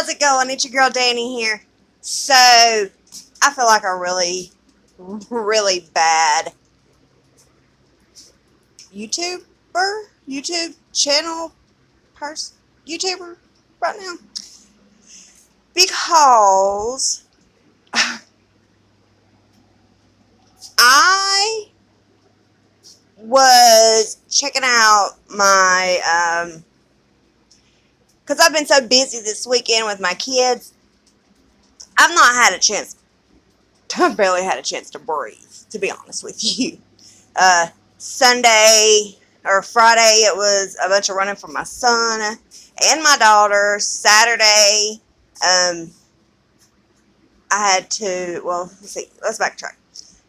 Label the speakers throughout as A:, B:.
A: How's it going? It's your girl Danny here. So, I feel like a really bad YouTube channel person, YouTuber right now. Because I was checking out my, because I've been so busy this weekend with my kids, I've not had a chance, I've barely had a chance to breathe, to be honest with you. Sunday or Friday, it was a bunch of running for my son and my daughter. Saturday, I had to, well, let's backtrack.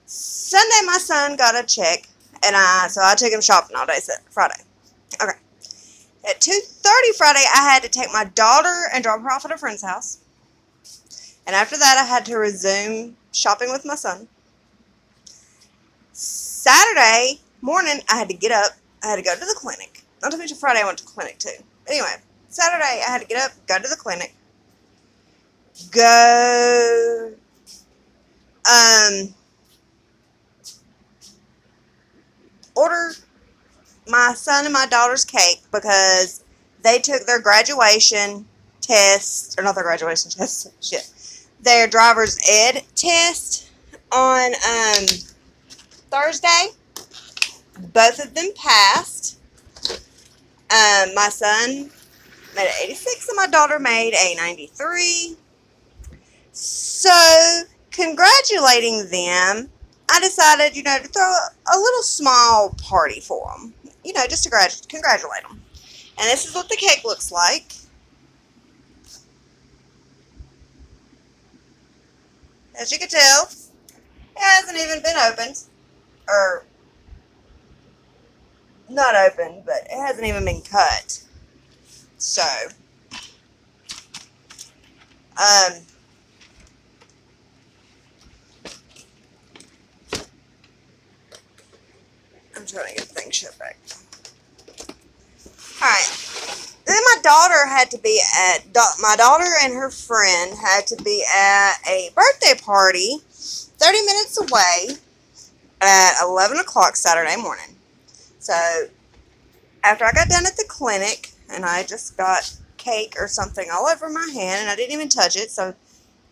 A: Sunday, my son got a check, and so I took him shopping all day Friday. Okay. At 2:30 Friday, I had to take my daughter and drop her off at a friend's house. And after that, I had to resume shopping with my son. Saturday morning, I had to get up. I had to go to the clinic. Not to mention Friday, I went to the clinic too. Anyway, Saturday, I had to get up, go to the clinic, order my son and my daughter's cake because they took their graduation test, or not their graduation test, their driver's ed test on Thursday. Both of them passed. My son made an 86 and my daughter made a 93. So, congratulating them, I decided, to throw a little small party for them. Just to congratulate them. And this is what the cake looks like. As you can tell, it hasn't even been opened. Or, not opened, but it hasn't even been cut. So, I'm trying to get the thing shut back. Alright. Then my daughter and her friend had to be at a birthday party 30 minutes away at 11 o'clock Saturday morning. So, after I got done at the clinic, and I just got cake or something all over my hand, and I didn't even touch it, so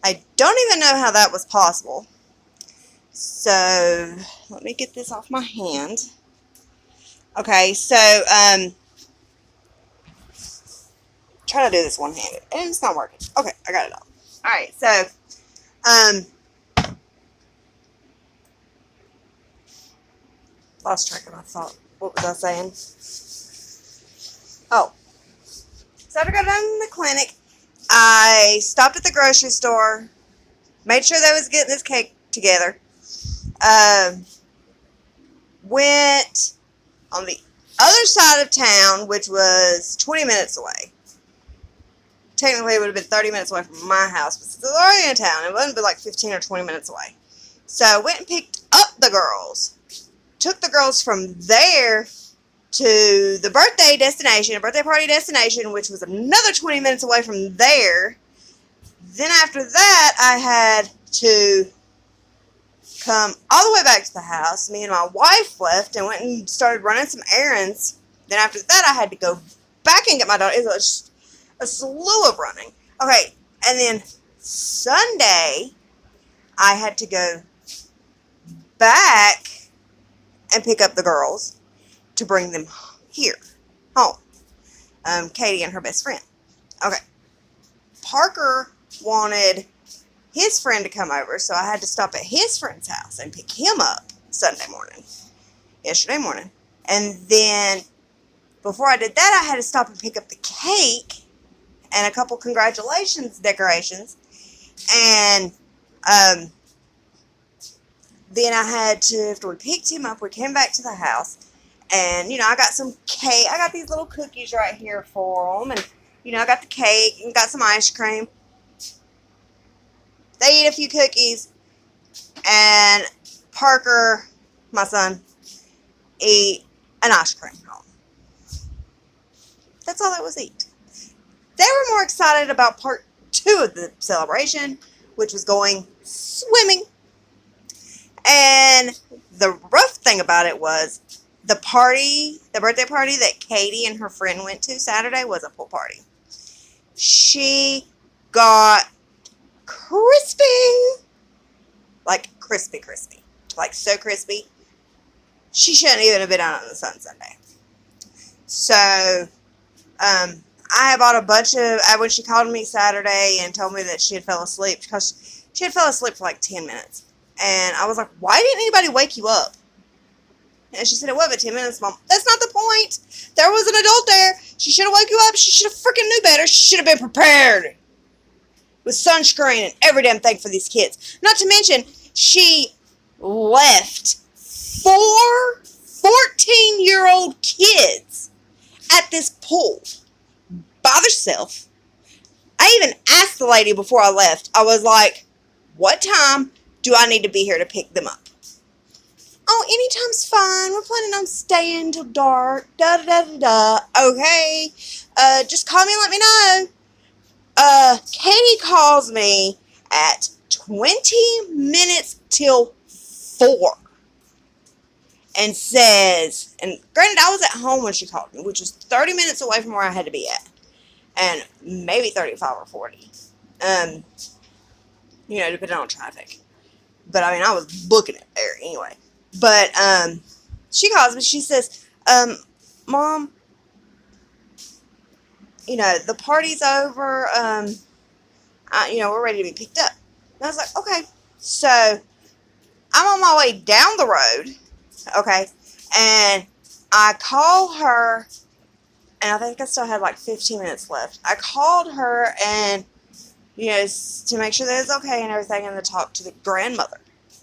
A: I don't even know how that was possible. So, let me get this off my hand. Okay, so, try to do this one-handed, and it's not working. Okay, I got it all. Alright, so, lost track of my thought. What was I saying? Oh. So after I got done in the clinic, I stopped at the grocery store, made sure they was getting this cake together, went on the other side of town, which was 20 minutes away. Technically, it would have been 30 minutes away from my house, but since it was already in town, it wouldn't be like 15 or 20 minutes away. So I went and picked up the girls, took the girls from there to the birthday party destination, which was another 20 minutes away from there. Then after that, I had to come all the way back to the house. Me and my wife left and went and started running some errands. Then after that, I had to go back and get my daughter. It was just a slew of running. Okay, and then Sunday, I had to go back and pick up the girls to bring them here, home. Katie and her best friend. Okay. Parker wanted his friend to come over, so I had to stop at his friend's house and pick him up yesterday morning. And then, before I did that, I had to stop and pick up the cake and a couple congratulations decorations. And, then I had to, after we picked him up, we came back to the house, and, I got some cake. I got these little cookies right here for them, and, I got the cake and got some ice cream. They eat a few cookies, and Parker, my son, ate an ice cream cone. That's all that was eat. They were more excited about part 2 2 of the celebration, which was going swimming. And the rough thing about it was the birthday party that Katie and her friend went to Saturday was a pool party. She got crispy. Like crispy. Like so crispy. She shouldn't even have been out in the sun Sunday. So, I bought a bunch of, when she called me Saturday and told me that she had fell asleep, because she had fell asleep for like 10 minutes. And I was like, why didn't anybody wake you up? And she said, it wasn't 10 minutes, Mom. That's not the point. There was an adult there. She should have woke you up. She should have freaking knew better. She should have been prepared. With sunscreen and every damn thing for these kids. Not to mention, she left 4 14-year-old kids at this pool by themselves. I even asked the lady before I left. I was like, what time do I need to be here to pick them up? Oh, anytime's fine. We're planning on staying till dark. Okay. Just call me and let me know. Katie calls me at 20 minutes till 4. And says, and granted, I was at home when she called me, which was 30 minutes away from where I had to be at. And maybe 35 or 40. Depending on traffic. But, I mean, I was booking it there anyway. But, she calls me, she says, Mom, the party's over, we're ready to be picked up. And I was like, okay. So, I'm on my way down the road. Okay, and I call her, and I think I still had like 15 minutes left. I called her and, to make sure that it's okay and everything, and to talk to the grandmother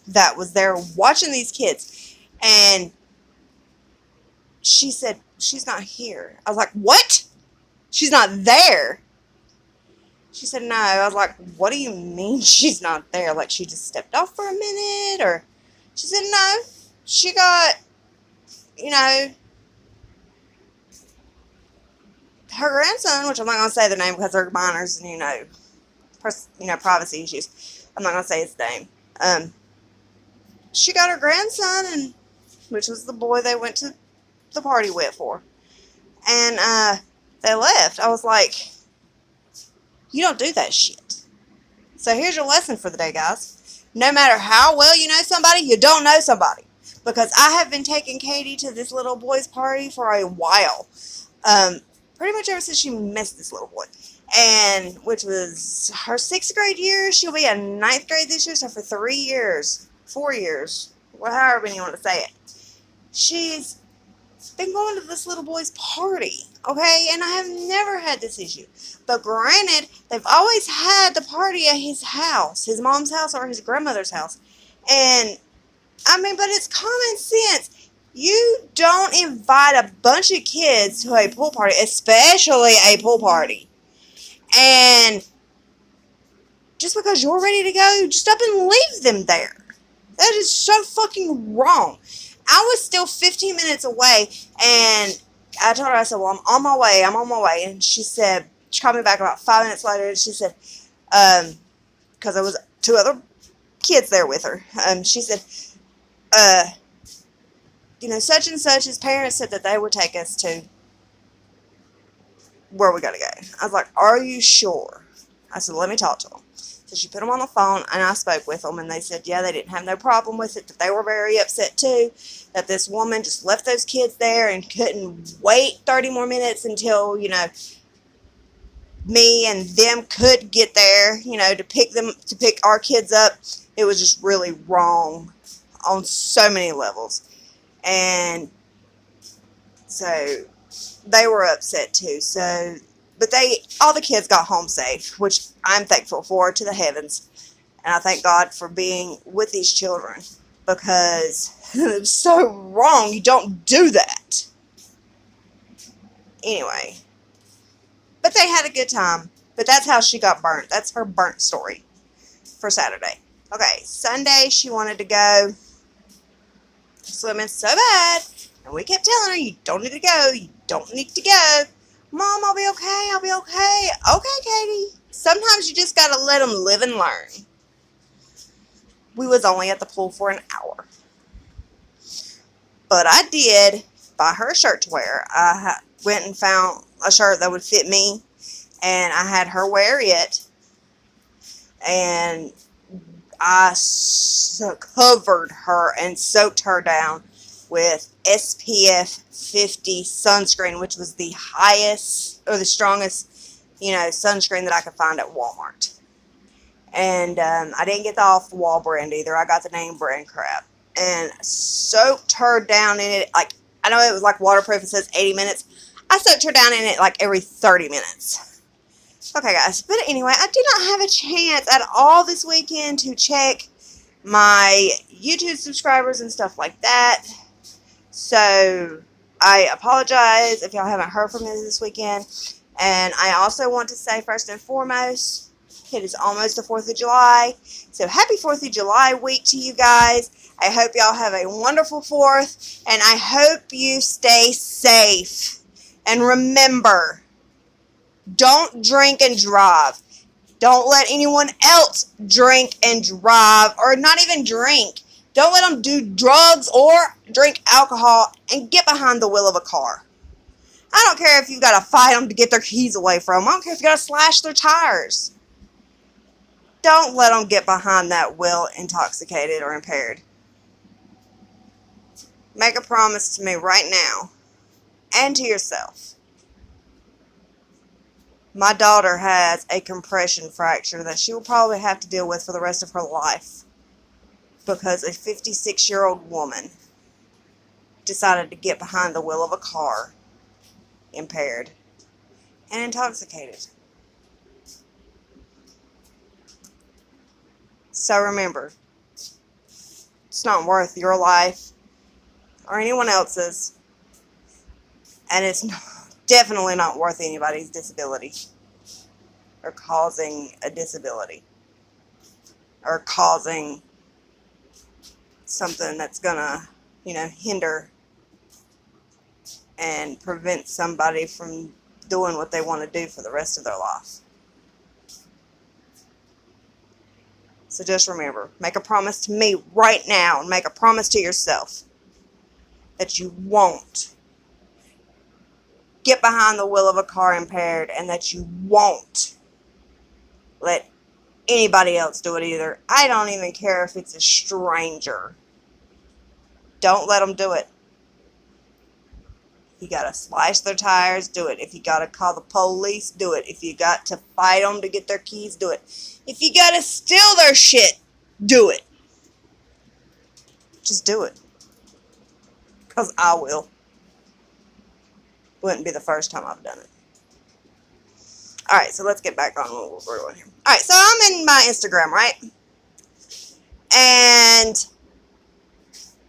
A: that was there watching these kids. And she said, she's not here. I was like, what? She's not there? She said, no. I was like, what do you mean she's not there? Like, she just stepped off for a minute? Or she said, no. She got, her grandson, which I'm not going to say the name because they're minors and, privacy issues. I'm not going to say his name. She got her grandson, which was the boy they went to the party with for. And they left. I was like, you don't do that shit. So here's your lesson for the day, guys. No matter how well you know somebody, you don't know somebody. Because I have been taking Katie to this little boy's party for a while. Pretty much ever since she missed this little boy. And, which was her 6th grade year. She'll be in 9th grade this year. So for 3 years, 4 years, however you want to say it. She's been going to this little boy's party. Okay? And I have never had this issue. But granted, they've always had the party at his house. His mom's house or his grandmother's house. And but it's common sense. You don't invite a bunch of kids to a pool party, especially a pool party. And just because you're ready to go, just up and leave them there. That is so fucking wrong. I was still 15 minutes away, and I told her, I said, well, I'm on my way. And she called me back about 5 minutes later, and she said, because there was 2 other kids there with her. She said, such and such, his parents said that they would take us to where we gotta go. I was like, are you sure? I said, let me talk to them. So she put them on the phone, and I spoke with them, and they said, yeah, they didn't have no problem with it, that they were very upset too, that this woman just left those kids there and couldn't wait 30 more minutes until, me and them could get there, to pick our kids up. It was just really wrong on so many levels. And so they were upset too. So, but all the kids got home safe, which I'm thankful for to the heavens. And I thank God for being with these children, because it was so wrong. You don't do that. Anyway, but they had a good time. But that's how she got burnt. That's her burnt story for Saturday. Okay, Sunday she wanted to go swimming so bad, and we kept telling her, you don't need to go, you don't need to go. Mom, I'll be okay, I'll be okay. Okay, Katie. Sometimes you just got to let them live and learn. We was only at the pool for an hour. But I did buy her a shirt to wear. I went and found a shirt that would fit me, and I had her wear it. And I covered her and soaked her down with SPF 50 sunscreen, which was the highest or the strongest, sunscreen that I could find at Walmart. And I didn't get the off the wall brand either. I got the name brand crap. And soaked her down in it. Like, I know it was like waterproof. It says 80 minutes. I soaked her down in it like every 30 minutes. Okay, guys. But anyway, I did not have a chance at all this weekend to check my YouTube subscribers and stuff like that. So, I apologize if y'all haven't heard from me this weekend. And I also want to say, first and foremost, it is almost the 4th of July. So, happy 4th of July week to you guys. I hope y'all have a wonderful 4th. And I hope you stay safe. And remember, don't drink and drive. Don't let anyone else drink and drive. Or not even drink. Don't let them do drugs or drink alcohol and get behind the wheel of a car. I don't care if you've got to fight them to get their keys away from them. I don't care if you got to slash their tires. Don't let them get behind that wheel intoxicated or impaired. Make a promise to me right now and to yourself. My daughter has a compression fracture that she will probably have to deal with for the rest of her life because a 56-year-old woman decided to get behind the wheel of a car impaired and intoxicated. So remember, it's not worth your life or anyone else's, and it's definitely not worth anybody's disability or causing a disability or causing something that's gonna, hinder and prevent somebody from doing what they want to do for the rest of their life. So just remember, make a promise to me right now and make a promise to yourself that you won't get behind the wheel of a car impaired and that you won't let anybody else do it either. I don't even care if it's a stranger. Don't let them do it. If you got to slash their tires, do it. If you got to call the police, do it. If you got to fight them to get their keys, do it. If you got to steal their shit, do it. Just do it. Because I will. Wouldn't be the first time I've done it. Alright, so let's get back on what we're doing here. Alright, so I'm in my Instagram, right? And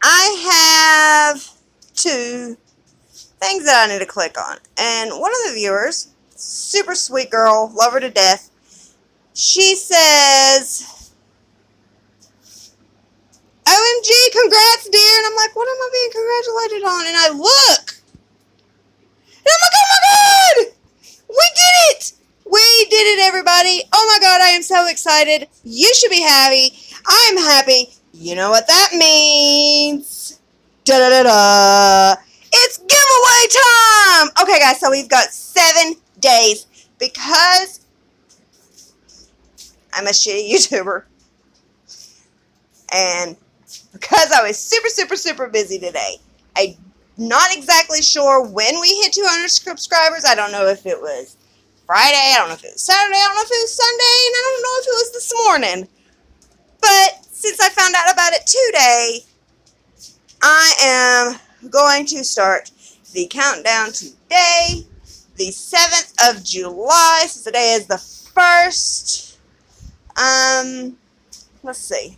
A: I have 2 things that I need to click on. And one of the viewers, super sweet girl, love her to death, she says, OMG, congrats, dear. And I'm like, what am I being congratulated on? And I look. And I'm like, oh my God! We did it! We did it, everybody. Oh my God, I am so excited. You should be happy. I am happy. You know what that means. Da-da-da-da. It's giveaway time! Okay, guys, so we've got 7 days because I'm a shitty YouTuber. And because I was super, super, super busy today, I'm not exactly sure when we hit 200 subscribers. I don't know if it was Friday, I don't know if it was Saturday, I don't know if it was Sunday, and I don't know if it was this morning. But since I found out about it today, I am going to start the countdown today, the 7th of July, since today is the 1st. Let's see.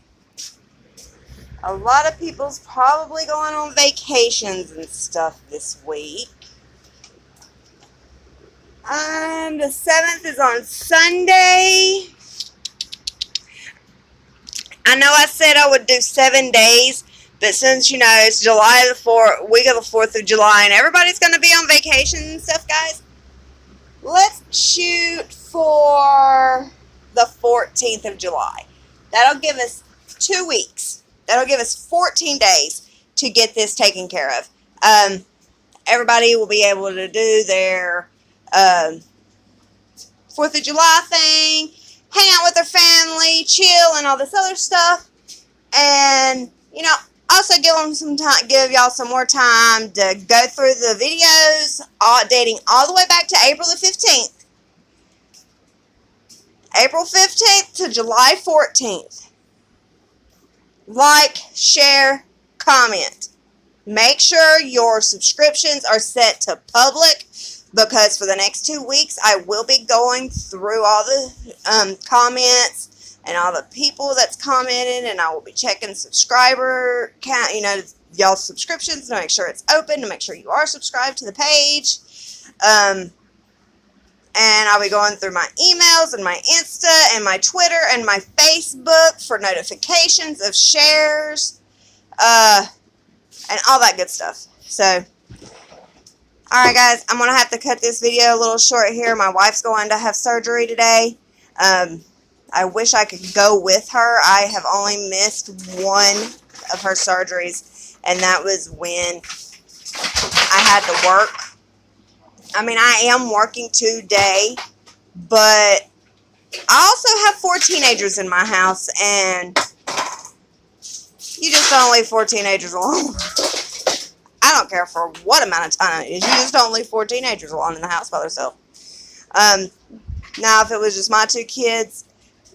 A: A lot of people's probably going on vacations and stuff this week. The 7th is on Sunday. I know I said I would do 7 days, but since, it's July the 4th, week of the 4th of July, and everybody's going to be on vacation and stuff, guys, let's shoot for 14th of July. That'll give us 2 weeks. That'll give us 14 days to get this taken care of. Everybody will be able to do their 4th of July thing, hang out with their family, chill, and all this other stuff. And, you know, also give them some time, give y'all some more time to go through the videos, dating all the way back to April the 15th. April 15th to July 14th. Like, share, comment. Make sure your subscriptions are set to public, because for the next 2 weeks I will be going through all the comments and all the people that's commented, and I will be checking subscriber count, you know, y'all's subscriptions to make sure it's open, to make sure you are subscribed to the page. And I'll be going through my emails and my Insta and my Twitter and my Facebook for notifications of shares, and all that good stuff. So, alright guys, I'm going to have to cut this video a little short here. My wife's going to have surgery today. I wish I could go with her. I have only missed one of her surgeries, and that was when I had to work. I mean, I am working today, but I also have 4 teenagers in my house, and you just don't leave 4 teenagers alone. I don't care for what amount of time it is. You just don't leave 4 teenagers alone in the house by themselves. Now, if it was just my 2 kids,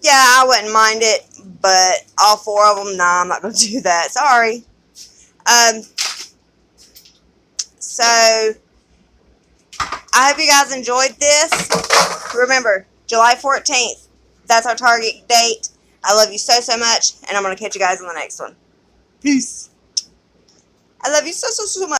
A: yeah, I wouldn't mind it. But all 4 of them, nah, I'm not going to do that. Sorry. So, I hope you guys enjoyed this. Remember, July 14th. That's our target date. I love you so, so much. And I'm going to catch you guys on the next one. Peace. I love you so, so, so much.